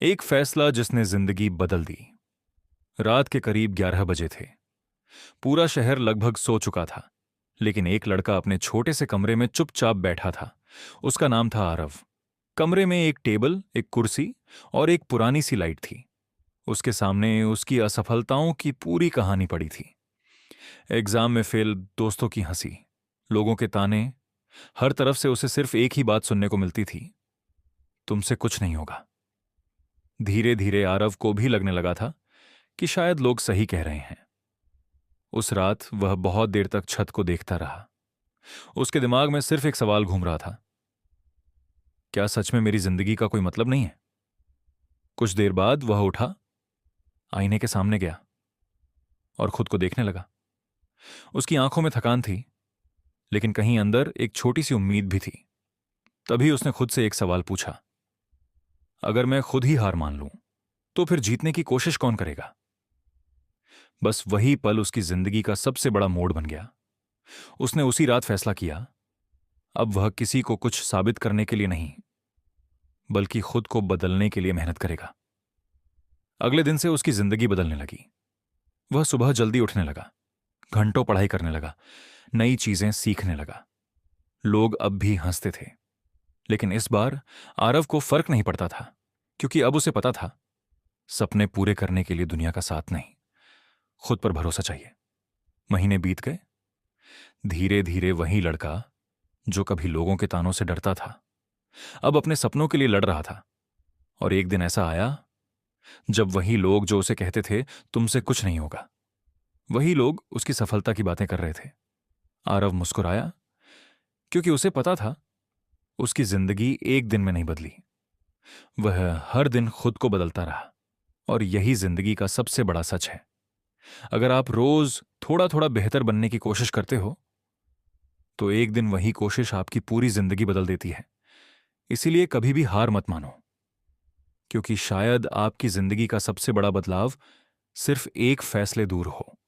एक फैसला जिसने जिंदगी बदल दी। रात के करीब 11 बजे थे। पूरा शहर लगभग सो चुका था, लेकिन एक लड़का अपने छोटे से कमरे में चुपचाप बैठा था। उसका नाम था आरव। कमरे में एक टेबल, एक कुर्सी और एक पुरानी सी लाइट थी। उसके सामने उसकी असफलताओं की पूरी कहानी पड़ी थी। एग्जाम में फेल, दोस्तों की हंसी, लोगों के ताने। हर तरफ से उसे सिर्फ एक ही बात सुनने को मिलती थी, तुमसे कुछ नहीं होगा। धीरे धीरे आरव को भी लगने लगा था कि शायद लोग सही कह रहे हैं। उस रात वह बहुत देर तक छत को देखता रहा। उसके दिमाग में सिर्फ एक सवाल घूम रहा था, क्या सच में मेरी जिंदगी का कोई मतलब नहीं है? कुछ देर बाद वह उठा, आईने के सामने गया और खुद को देखने लगा। उसकी आंखों में थकान थी, लेकिन कहीं अंदर एक छोटी सी उम्मीद भी थी। तभी उसने खुद से एक सवाल पूछा, अगर मैं खुद ही हार मान लूं तो फिर जीतने की कोशिश कौन करेगा? बस वही पल उसकी जिंदगी का सबसे बड़ा मोड़ बन गया। उसने उसी रात फैसला किया, अब वह किसी को कुछ साबित करने के लिए नहीं, बल्कि खुद को बदलने के लिए मेहनत करेगा। अगले दिन से उसकी जिंदगी बदलने लगी। वह सुबह जल्दी उठने लगा, घंटों पढ़ाई करने लगा, नई चीजें सीखने लगा। लोग अब भी हंसते थे, लेकिन इस बार आरव को फर्क नहीं पड़ता था, क्योंकि अब उसे पता था, सपने पूरे करने के लिए दुनिया का साथ नहीं, खुद पर भरोसा चाहिए। महीने बीत गए। धीरे धीरे वही लड़का जो कभी लोगों के तानों से डरता था, अब अपने सपनों के लिए लड़ रहा था। और एक दिन ऐसा आया जब वही लोग जो उसे कहते थे तुमसे कुछ नहीं होगा, वही लोग उसकी सफलता की बातें कर रहे थे। आरव मुस्कुराया, क्योंकि उसे पता था उसकी जिंदगी एक दिन में नहीं बदली। वह हर दिन खुद को बदलता रहा, और यही जिंदगी का सबसे बड़ा सच है। अगर आप रोज थोड़ा थोड़ा बेहतर बनने की कोशिश करते हो, तो एक दिन वही कोशिश आपकी पूरी जिंदगी बदल देती है। इसीलिए कभी भी हार मत मानो, क्योंकि शायद आपकी जिंदगी का सबसे बड़ा बदलाव सिर्फ एक फैसले दूर हो।